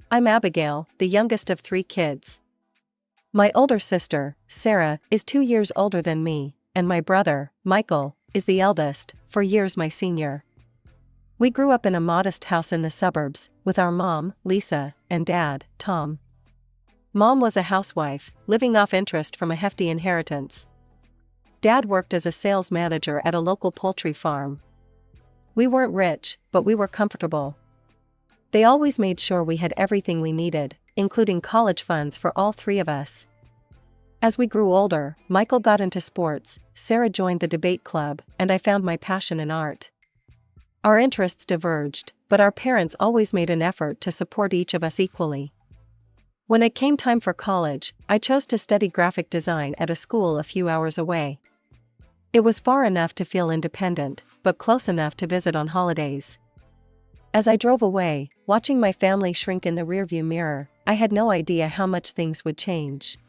I'm Abigail, the youngest of 3 kids. My older sister, Sarah, is 2 years older than me, and my brother, Michael, is the eldest, 4 years my senior. We grew up in a modest house in the suburbs, with our mom, Lisa, and dad, Tom. Mom was a housewife, living off interest from a hefty inheritance. Dad worked as a sales manager at a local poultry farm. We weren't rich, but we were comfortable. They always made sure we had everything we needed, including college funds for all 3 of us. As we grew older, Michael got into sports, Sarah joined the debate club, and I found my passion in art. Our interests diverged, but our parents always made an effort to support each of us equally. When it came time for college, I chose to study graphic design at a school a few hours away. It was far enough to feel independent, but close enough to visit on holidays. As I drove away, watching my family shrink in the rearview mirror, I had no idea how much things would change.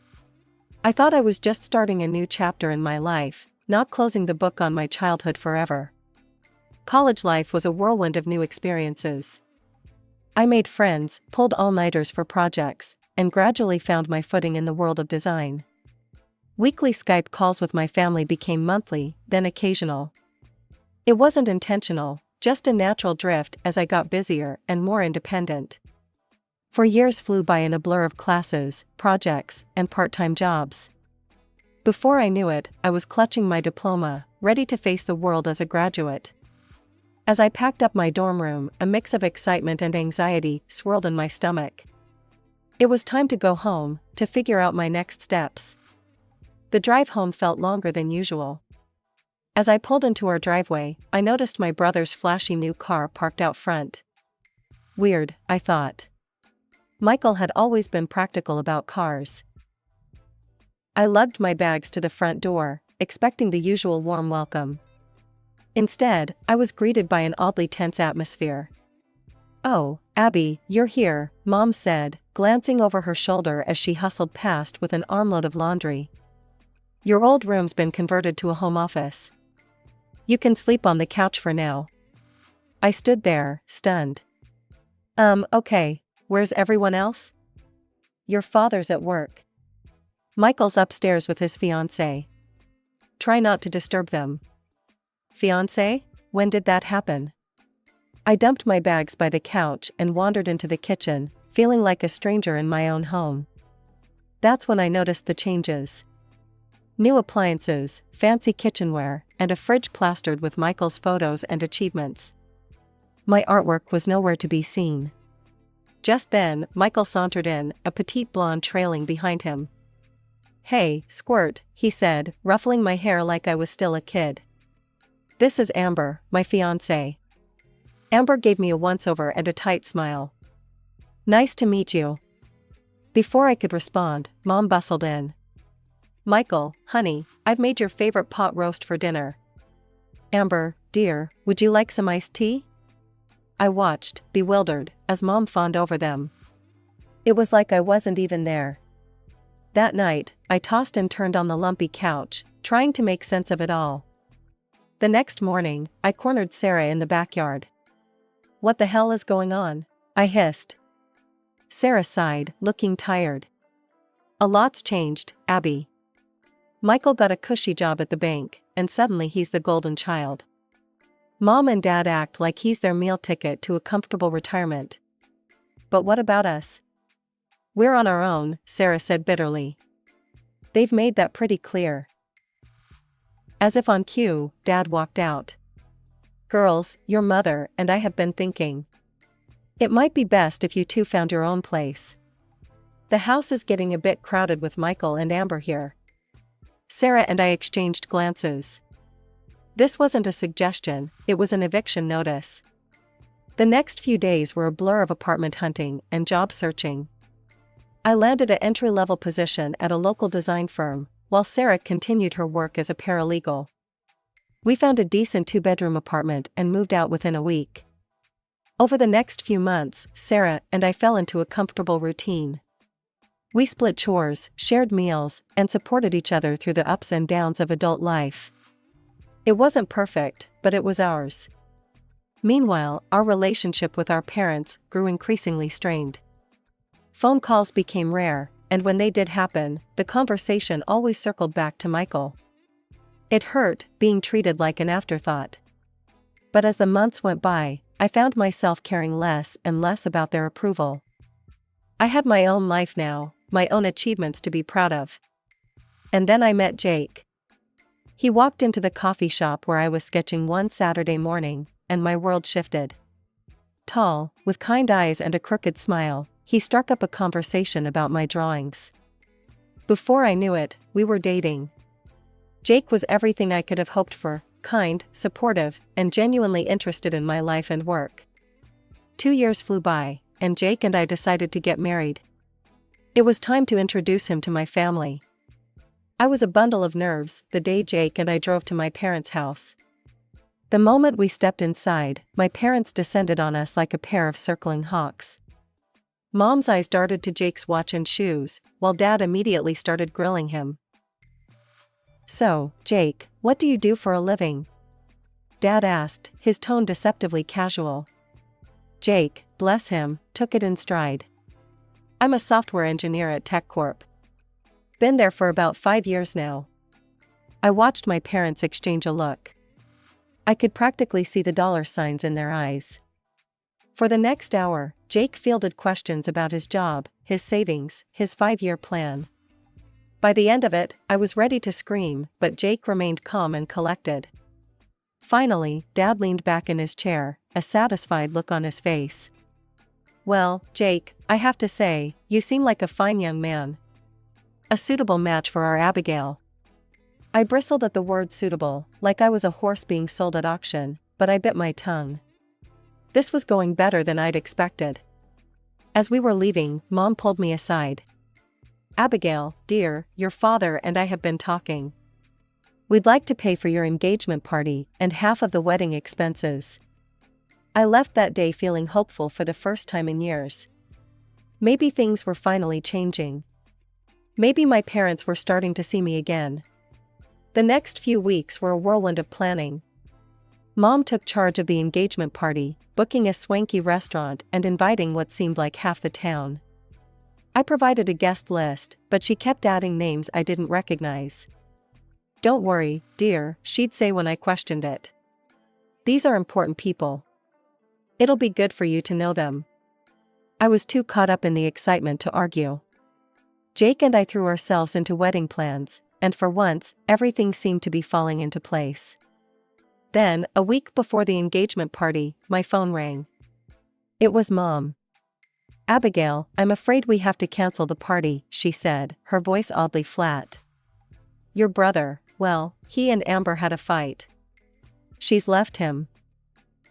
I thought I was just starting a new chapter in my life, not closing the book on my childhood forever. College life was a whirlwind of new experiences. I made friends, pulled all-nighters for projects, and gradually found my footing in the world of design. Weekly Skype calls with my family became monthly, then occasional. It wasn't intentional, just a natural drift as I got busier and more independent. 4 years flew by in a blur of classes, projects, and part-time jobs. Before I knew it, I was clutching my diploma, ready to face the world as a graduate. As I packed up my dorm room, a mix of excitement and anxiety swirled in my stomach. It was time to go home, to figure out my next steps. The drive home felt longer than usual. As I pulled into our driveway, I noticed my brother's flashy new car parked out front. Weird, I thought. Michael had always been practical about cars. I lugged my bags to the front door, expecting the usual warm welcome. Instead, I was greeted by an oddly tense atmosphere. "Oh, Abby, you're here," Mom said, glancing over her shoulder as she hustled past with an armload of laundry. "Your old room's been converted to a home office. You can sleep on the couch for now." I stood there, stunned. Okay, where's everyone else?" "Your father's at work. Michael's upstairs with his fiancée. Try not to disturb them." "Fiancé? When did that happen?" I dumped my bags by the couch and wandered into the kitchen, feeling like a stranger in my own home. That's when I noticed the changes. New appliances, fancy kitchenware, and a fridge plastered with Michael's photos and achievements. My artwork was nowhere to be seen. Just then, Michael sauntered in, a petite blonde trailing behind him. "Hey, Squirt," he said, ruffling my hair like I was still a kid. "This is Amber, my fiancée." Amber gave me a once-over and a tight smile. "Nice to meet you." Before I could respond, Mom bustled in. "Michael, honey, I've made your favorite pot roast for dinner." "Amber, dear, would you like some iced tea?" I watched, bewildered, as Mom fawned over them. It was like I wasn't even there. That night, I tossed and turned on the lumpy couch, trying to make sense of it all. The next morning, I cornered Sarah in the backyard. "What the hell is going on?" I hissed. Sarah sighed, looking tired. "A lot's changed, Abby. Michael got a cushy job at the bank, and suddenly he's the golden child. Mom and Dad act like he's their meal ticket to a comfortable retirement. But what about us? We're on our own," Sarah said bitterly. "They've made that pretty clear." As if on cue, Dad walked out. "Girls, your mother and I have been thinking. It might be best if you two found your own place. The house is getting a bit crowded with Michael and Amber here." Sarah and I exchanged glances. This wasn't a suggestion, it was an eviction notice. The next few days were a blur of apartment hunting and job searching. I landed an entry-level position at a local design firm, while Sarah continued her work as a paralegal. We found a decent 2-bedroom apartment and moved out within a week. Over the next few months, Sarah and I fell into a comfortable routine. We split chores, shared meals, and supported each other through the ups and downs of adult life. It wasn't perfect, but it was ours. Meanwhile, our relationship with our parents grew increasingly strained. Phone calls became rare, and when they did happen, the conversation always circled back to Michael. It hurt, being treated like an afterthought. But as the months went by, I found myself caring less and less about their approval. I had my own life now, my own achievements to be proud of. And then I met Jake. He walked into the coffee shop where I was sketching one Saturday morning, and my world shifted. Tall, with kind eyes and a crooked smile, he struck up a conversation about my drawings. Before I knew it, we were dating. Jake was everything I could have hoped for: kind, supportive, and genuinely interested in my life and work. 2 years flew by, and Jake and I decided to get married. It was time to introduce him to my family. I was a bundle of nerves the day Jake and I drove to my parents' house. The moment we stepped inside, my parents descended on us like a pair of circling hawks. Mom's eyes darted to Jake's watch and shoes, while Dad immediately started grilling him. "So, Jake, what do you do for a living?" Dad asked, his tone deceptively casual. Jake, bless him, took it in stride. "I'm a software engineer at TechCorp. Been there for about 5 years now." I watched my parents exchange a look. I could practically see the dollar signs in their eyes. For the next hour, Jake fielded questions about his job, his savings, his 5-year plan. By the end of it, I was ready to scream, but Jake remained calm and collected. Finally, Dad leaned back in his chair, a satisfied look on his face. "Well, Jake, I have to say, you seem like a fine young man. A suitable match for our Abigail." I bristled at the word suitable, like I was a horse being sold at auction, but I bit my tongue. This was going better than I'd expected. As we were leaving, Mom pulled me aside. "Abigail, dear, your father and I have been talking. We'd like to pay for your engagement party and half of the wedding expenses." I left that day feeling hopeful for the first time in years. Maybe things were finally changing. Maybe my parents were starting to see me again. The next few weeks were a whirlwind of planning. Mom took charge of the engagement party, booking a swanky restaurant and inviting what seemed like half the town. I provided a guest list, but she kept adding names I didn't recognize. "Don't worry, dear," she'd say when I questioned it. "These are important people. It'll be good for you to know them." I was too caught up in the excitement to argue. Jake and I threw ourselves into wedding plans, and for once, everything seemed to be falling into place. Then, a week before the engagement party, my phone rang. It was Mom. "Abigail, I'm afraid we have to cancel the party," she said, her voice oddly flat. "Your brother, well, he and Amber had a fight. She's left him.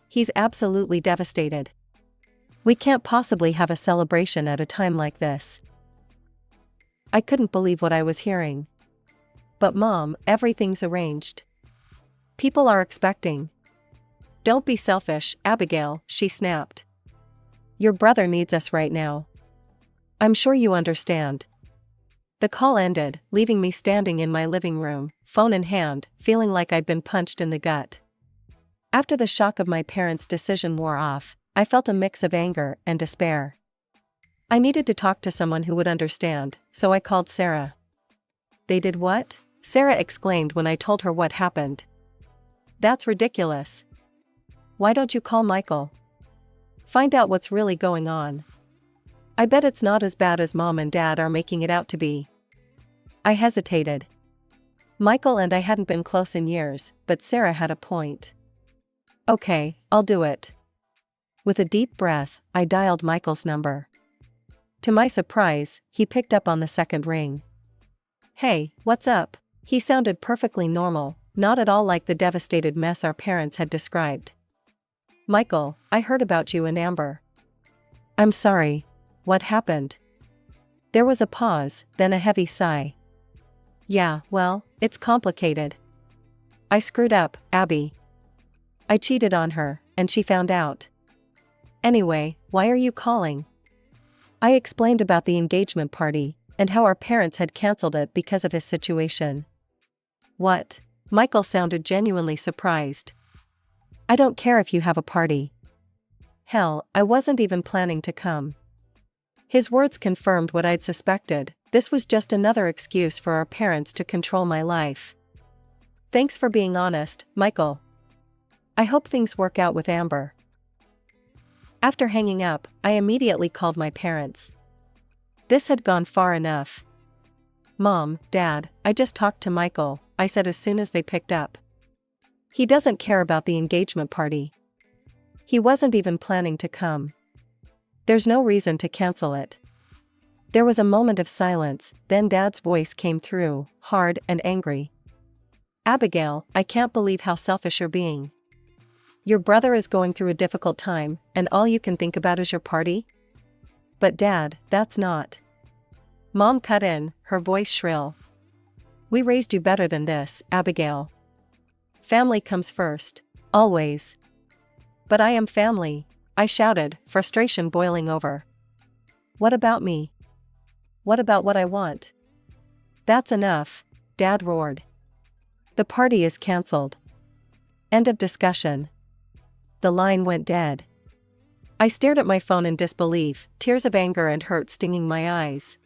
He's absolutely devastated. We can't possibly have a celebration at a time like this." I couldn't believe what I was hearing. "But Mom, everything's arranged. People are expecting." "Don't be selfish, Abigail," she snapped. "Your brother needs us right now. I'm sure you understand." The call ended, leaving me standing in my living room, phone in hand, feeling like I'd been punched in the gut. After the shock of my parents' decision wore off, I felt a mix of anger and despair. I needed to talk to someone who would understand, so I called Sarah. "They did what?" Sarah exclaimed when I told her what happened. "That's ridiculous. Why don't you call Michael? Find out what's really going on. I bet it's not as bad as Mom and Dad are making it out to be." I hesitated. Michael and I hadn't been close in years, but Sarah had a point. "Okay, I'll do it." With a deep breath, I dialed Michael's number. To my surprise, he picked up on the second ring. "Hey, what's up?" He sounded perfectly normal, not at all like the devastated mess our parents had described. "Michael, I heard about you and Amber." "I'm sorry. What happened?" There was a pause, then a heavy sigh. "Yeah, well, it's complicated. I screwed up, Abby. I cheated on her, and she found out. Anyway, why are you calling?" I explained about the engagement party, and how our parents had cancelled it because of his situation. "What?" Michael sounded genuinely surprised. "I don't care if you have a party. Hell, I wasn't even planning to come." His words confirmed what I'd suspected. This was just another excuse for our parents to control my life. Thanks for being honest, Michael. I hope things work out with Amber. After hanging up, I immediately called my parents. This had gone far enough. Mom, Dad, I just talked to Michael, I said as soon as they picked up. He doesn't care about the engagement party. He wasn't even planning to come. There's no reason to cancel it. There was a moment of silence, then Dad's voice came through, hard and angry. Abigail, I can't believe how selfish you're being. Your brother is going through a difficult time, and all you can think about is your party? But Dad, that's not. Mom cut in, her voice shrill. We raised you better than this, Abigail. Family comes first. Always. But I am family, I shouted, frustration boiling over. What about me? What about what I want? That's enough, Dad roared. The party is cancelled. End of discussion. The line went dead. I stared at my phone in disbelief, tears of anger and hurt stinging my eyes.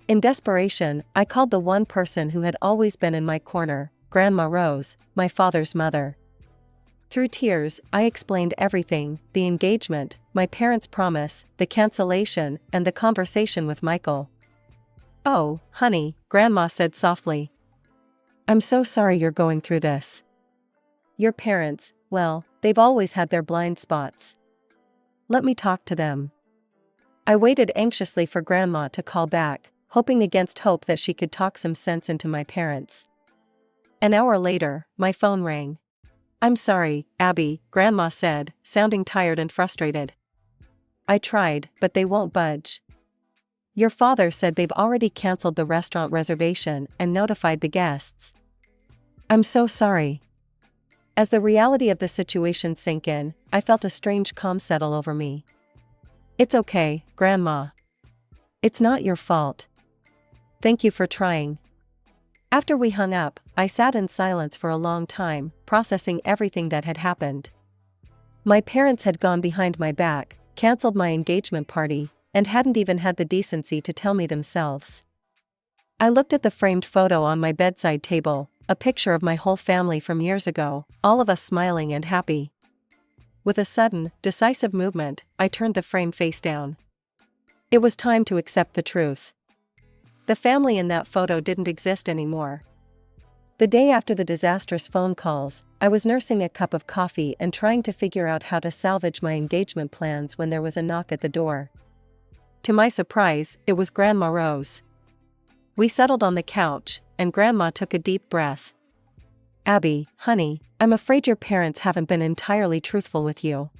In desperation, I called the one person who had always been in my corner, Grandma Rose, my father's mother. Through tears, I explained everything, the engagement, my parents' promise, the cancellation, and the conversation with Michael. Oh, honey, Grandma said softly. I'm so sorry you're going through this. Your parents, well, they've always had their blind spots. Let me talk to them. I waited anxiously for Grandma to call back, hoping against hope that she could talk some sense into my parents. An hour later, my phone rang. I'm sorry, Abby, Grandma said, sounding tired and frustrated. I tried, but they won't budge. Your father said they've already canceled the restaurant reservation and notified the guests. I'm so sorry. As the reality of the situation sank in, I felt a strange calm settle over me. It's okay, Grandma. It's not your fault. Thank you for trying. After we hung up, I sat in silence for a long time, processing everything that had happened. My parents had gone behind my back, canceled my engagement party, and hadn't even had the decency to tell me themselves. I looked at the framed photo on my bedside table, a picture of my whole family from years ago, all of us smiling and happy. With a sudden, decisive movement, I turned the frame face down. It was time to accept the truth. The family in that photo didn't exist anymore. The day after the disastrous phone calls, I was nursing a cup of coffee and trying to figure out how to salvage my engagement plans when there was a knock at the door. To my surprise, it was Grandma Rose. We settled on the couch, and Grandma took a deep breath. Abby, honey, I'm afraid your parents haven't been entirely truthful with you.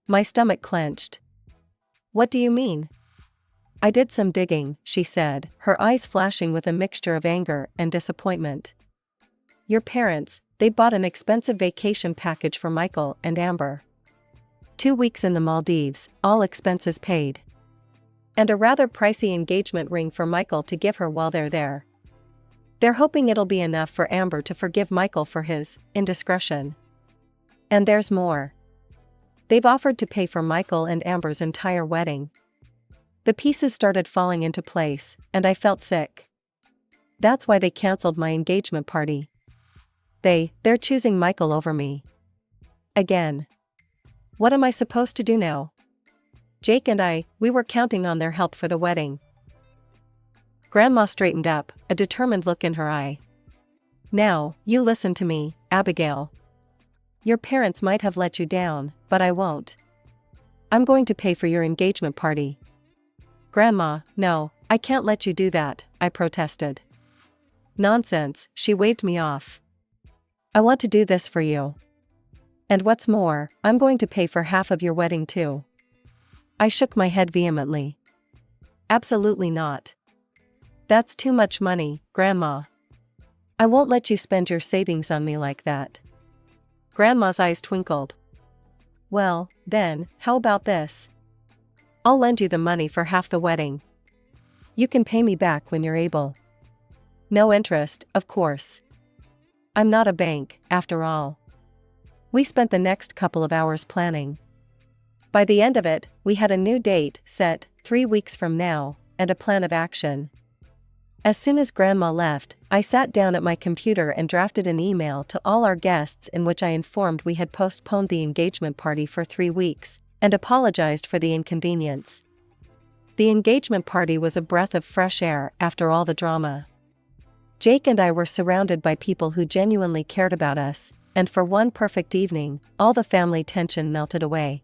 My stomach clenched. What do you mean? I did some digging, she said, her eyes flashing with a mixture of anger and disappointment. Your parents, they bought an expensive vacation package for Michael and Amber. 2 weeks in the Maldives, all expenses paid. And a rather pricey engagement ring for Michael to give her while they're there. They're hoping it'll be enough for Amber to forgive Michael for his indiscretion. And there's more. They've offered to pay for Michael and Amber's entire wedding. The pieces started falling into place, and I felt sick. That's why they canceled my engagement party. They're choosing Michael over me. Again. What am I supposed to do now? Jake and we were counting on their help for the wedding. Grandma straightened up, a determined look in her eye. Now, you listen to me, Abigail. Your parents might have let you down, but I won't. I'm going to pay for your engagement party. Grandma, no, I can't let you do that, I protested. Nonsense, she waved me off. I want to do this for you. And what's more, I'm going to pay for half of your wedding too. I shook my head vehemently. Absolutely not. That's too much money, Grandma. I won't let you spend your savings on me like that. Grandma's eyes twinkled. Well, then, how about this? I'll lend you the money for half the wedding. You can pay me back when you're able. No interest, of course. I'm not a bank, after all. We spent the next couple of hours planning. By the end of it, we had a new date set, 3 weeks from now, and a plan of action. As soon as Grandma left, I sat down at my computer and drafted an email to all our guests in which I informed we had postponed the engagement party for 3 weeks, and apologized for the inconvenience. The engagement party was a breath of fresh air after all the drama. Jake and I were surrounded by people who genuinely cared about us, and for one perfect evening, all the family tension melted away.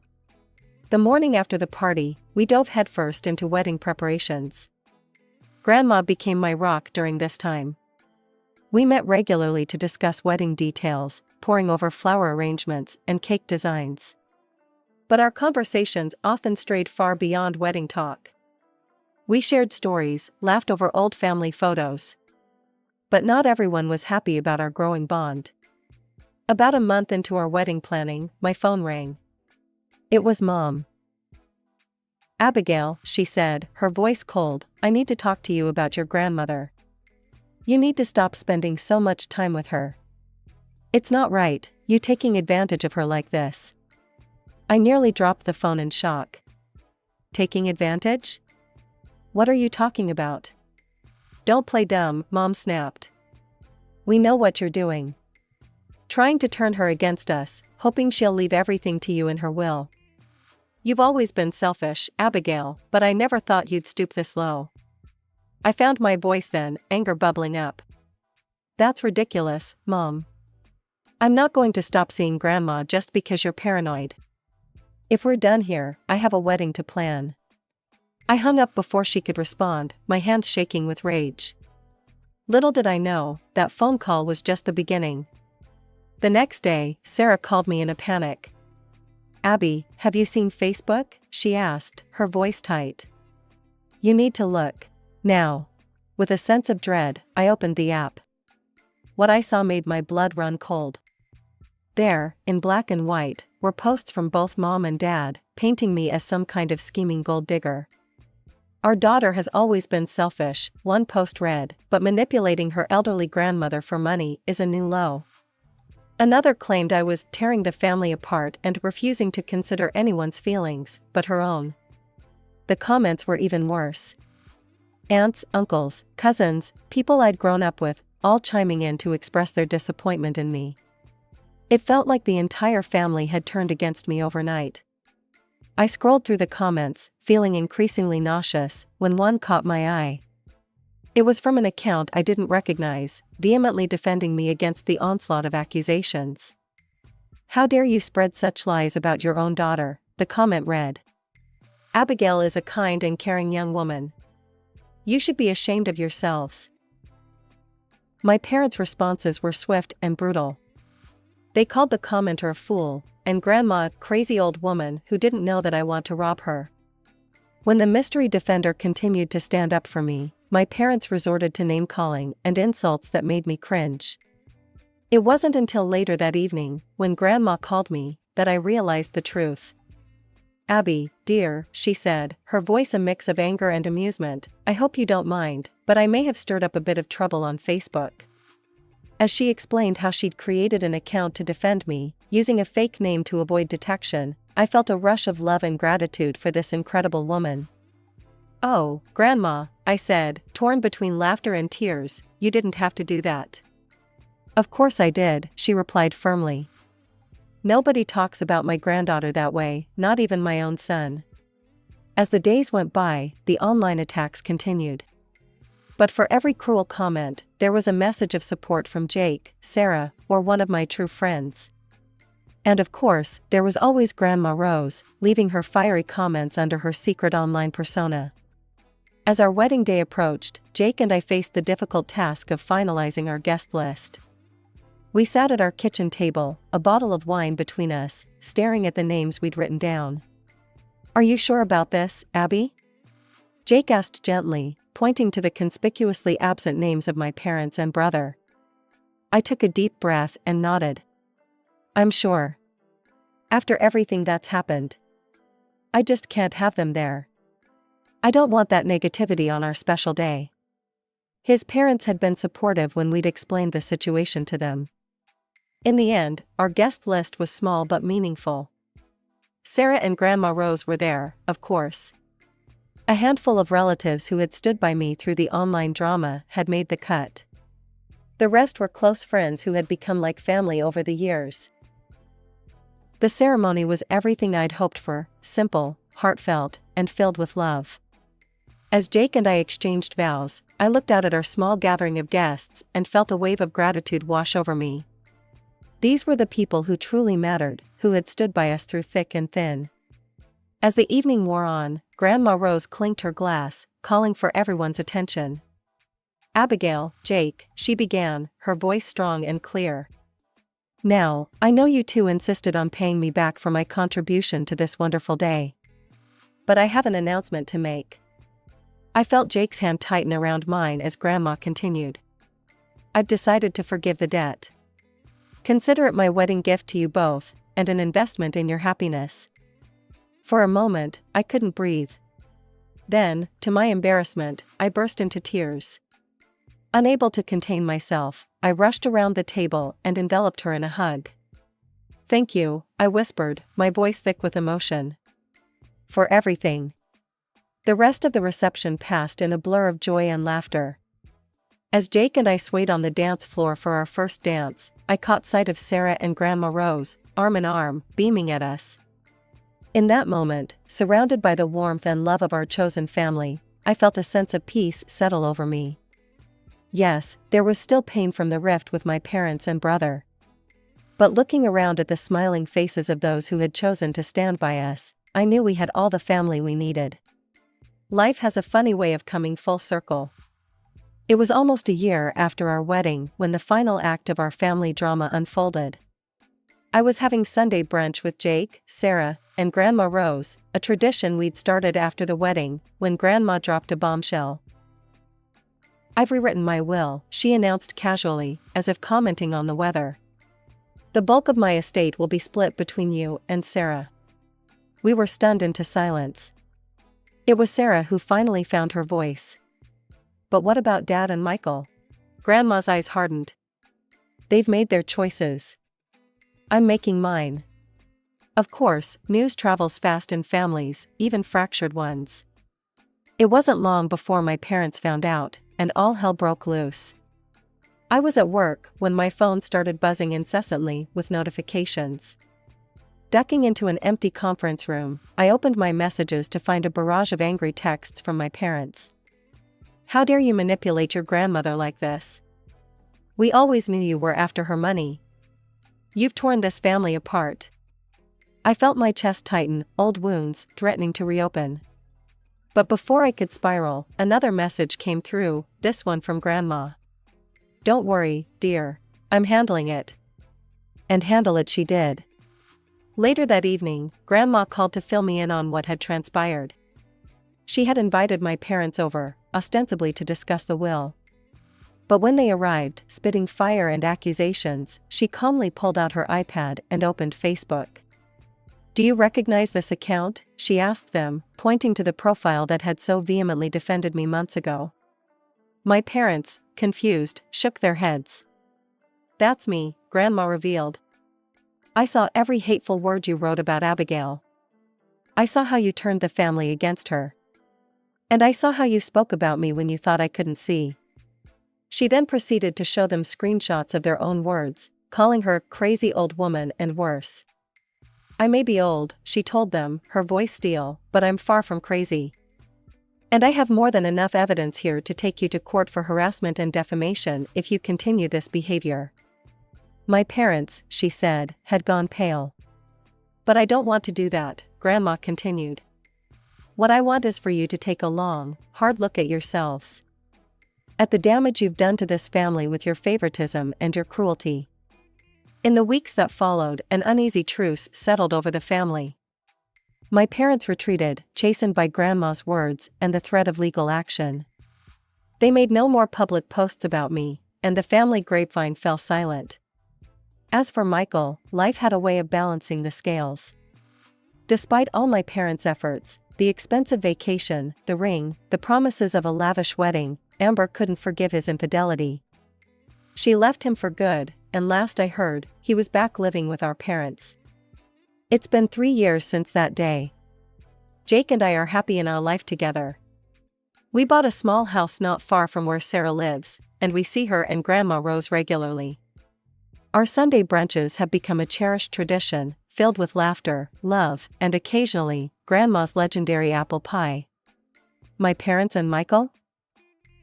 The morning after the party, we dove headfirst into wedding preparations. Grandma became my rock during this time. We met regularly to discuss wedding details, poring over flower arrangements and cake designs. But our conversations often strayed far beyond wedding talk. We shared stories, laughed over old family photos. But not everyone was happy about our growing bond. About a month into our wedding planning, my phone rang. It was Mom. "Abigail," she said, her voice cold, "I need to talk to you about your grandmother. You need to stop spending so much time with her. It's not right, you taking advantage of her like this." I nearly dropped the phone in shock. Taking advantage? What are you talking about? Don't play dumb, Mom snapped. We know what you're doing. Trying to turn her against us, hoping she'll leave everything to you in her will. You've always been selfish, Abigail, but I never thought you'd stoop this low. I found my voice then, anger bubbling up. That's ridiculous, Mom. I'm not going to stop seeing Grandma just because you're paranoid. If we're done here, I have a wedding to plan. I hung up before she could respond, my hands shaking with rage. Little did I know, that phone call was just the beginning. The next day, Sarah called me in a panic. "Abby, have you seen Facebook?" she asked, her voice tight. "You need to look. Now." With a sense of dread, I opened the app. What I saw made my blood run cold. There, in black and white, were posts from both Mom and Dad, painting me as some kind of scheming gold digger. "Our daughter has always been selfish," one post read, "but manipulating her elderly grandmother for money is a new low." Another claimed I was tearing the family apart and refusing to consider anyone's feelings, but her own. The comments were even worse. Aunts, uncles, cousins, people I'd grown up with, all chiming in to express their disappointment in me. It felt like the entire family had turned against me overnight. I scrolled through the comments, feeling increasingly nauseous, when one caught my eye. It was from an account I didn't recognize, vehemently defending me against the onslaught of accusations. "How dare you spread such lies about your own daughter," the comment read. "Abigail is a kind and caring young woman. You should be ashamed of yourselves." My parents' responses were swift and brutal. They called the commenter a fool, and Grandma a crazy old woman who didn't know that I want to rob her. When the mystery defender continued to stand up for me, my parents resorted to name-calling and insults that made me cringe. It wasn't until later that evening, when Grandma called me, that I realized the truth. "Abby, dear," she said, her voice a mix of anger and amusement, "I hope you don't mind, but I may have stirred up a bit of trouble on Facebook." As she explained how she'd created an account to defend me, using a fake name to avoid detection, I felt a rush of love and gratitude for this incredible woman. "Oh, Grandma," I said, torn between laughter and tears, "you didn't have to do that." "Of course I did," she replied firmly. "Nobody talks about my granddaughter that way, not even my own son." As the days went by, the online attacks continued. But for every cruel comment, there was a message of support from Jake, Sarah, or one of my true friends. And of course, there was always Grandma Rose, leaving her fiery comments under her secret online persona. As our wedding day approached, Jake and I faced the difficult task of finalizing our guest list. We sat at our kitchen table, a bottle of wine between us, staring at the names we'd written down. "Are you sure about this, Abby?" Jake asked gently, pointing to the conspicuously absent names of my parents and brother. I took a deep breath and nodded. "I'm sure. After everything that's happened, I just can't have them there. I don't want that negativity on our special day." His parents had been supportive when we'd explained the situation to them. In the end, our guest list was small but meaningful. Sarah and Grandma Rose were there, of course. A handful of relatives who had stood by me through the online drama had made the cut. The rest were close friends who had become like family over the years. The ceremony was everything I'd hoped for, simple, heartfelt, and filled with love. As Jake and I exchanged vows, I looked out at our small gathering of guests and felt a wave of gratitude wash over me. These were the people who truly mattered, who had stood by us through thick and thin. As the evening wore on, Grandma Rose clinked her glass, calling for everyone's attention. "Abigail, Jake," she began, her voice strong and clear. "Now, I know you two insisted on paying me back for my contribution to this wonderful day. But I have an announcement to make." I felt Jake's hand tighten around mine as Grandma continued. "I've decided to forgive the debt. Consider it my wedding gift to you both, and an investment in your happiness." For a moment, I couldn't breathe. Then, to my embarrassment, I burst into tears. Unable to contain myself, I rushed around the table and enveloped her in a hug. "Thank you," I whispered, my voice thick with emotion. "For everything." The rest of the reception passed in a blur of joy and laughter. As Jake and I swayed on the dance floor for our first dance, I caught sight of Sarah and Grandma Rose, arm in arm, beaming at us. In that moment, surrounded by the warmth and love of our chosen family, I felt a sense of peace settle over me. Yes, there was still pain from the rift with my parents and brother. But looking around at the smiling faces of those who had chosen to stand by us, I knew we had all the family we needed. Life has a funny way of coming full circle. It was almost a year after our wedding when the final act of our family drama unfolded. I was having Sunday brunch with Jake, Sarah, and Grandma Rose, a tradition we'd started after the wedding, when Grandma dropped a bombshell. "I've rewritten my will," she announced casually, as if commenting on the weather. "The bulk of my estate will be split between you and Sarah." We were stunned into silence. It was Sarah who finally found her voice. "But what about Dad and Michael?" Grandma's eyes hardened. "They've made their choices. I'm making mine." Of course, news travels fast in families, even fractured ones. It wasn't long before my parents found out, and all hell broke loose. I was at work when my phone started buzzing incessantly with notifications. Ducking into an empty conference room, I opened my messages to find a barrage of angry texts from my parents. "How dare you manipulate your grandmother like this? We always knew you were after her money. You've torn this family apart." I felt my chest tighten, old wounds threatening to reopen. But before I could spiral, another message came through, this one from Grandma. "Don't worry, dear. I'm handling it." And handle it she did. Later that evening, Grandma called to fill me in on what had transpired. She had invited my parents over, ostensibly to discuss the will. But when they arrived, spitting fire and accusations, she calmly pulled out her iPad and opened Facebook. "Do you recognize this account?" she asked them, pointing to the profile that had so vehemently defended me months ago. My parents, confused, shook their heads. "That's me," Grandma revealed. "I saw every hateful word you wrote about Abigail. I saw how you turned the family against her. And I saw how you spoke about me when you thought I couldn't see." She then proceeded to show them screenshots of their own words, calling her crazy old woman and worse. "I may be old," she told them, her voice steel, "but I'm far from crazy. And I have more than enough evidence here to take you to court for harassment and defamation if you continue this behavior." My parents, she said, had gone pale. "But I don't want to do that," Grandma continued. "What I want is for you to take a long, hard look at yourselves. At the damage you've done to this family with your favoritism and your cruelty." In the weeks that followed, an uneasy truce settled over the family. My parents retreated, chastened by Grandma's words and the threat of legal action. They made no more public posts about me, and the family grapevine fell silent. As for Michael, life had a way of balancing the scales. Despite all my parents' efforts, the expensive vacation, the ring, the promises of a lavish wedding, Amber couldn't forgive his infidelity. She left him for good, and last I heard, he was back living with our parents. It's been 3 years since that day. Jake and I are happy in our life together. We bought a small house not far from where Sarah lives, and we see her and Grandma Rose regularly. Our Sunday brunches have become a cherished tradition, filled with laughter, love, and occasionally, Grandma's legendary apple pie. My parents and Michael?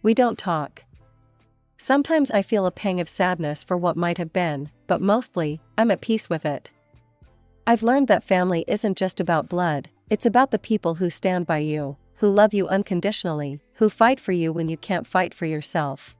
We don't talk. Sometimes I feel a pang of sadness for what might have been, but mostly, I'm at peace with it. I've learned that family isn't just about blood, it's about the people who stand by you, who love you unconditionally, who fight for you when you can't fight for yourself.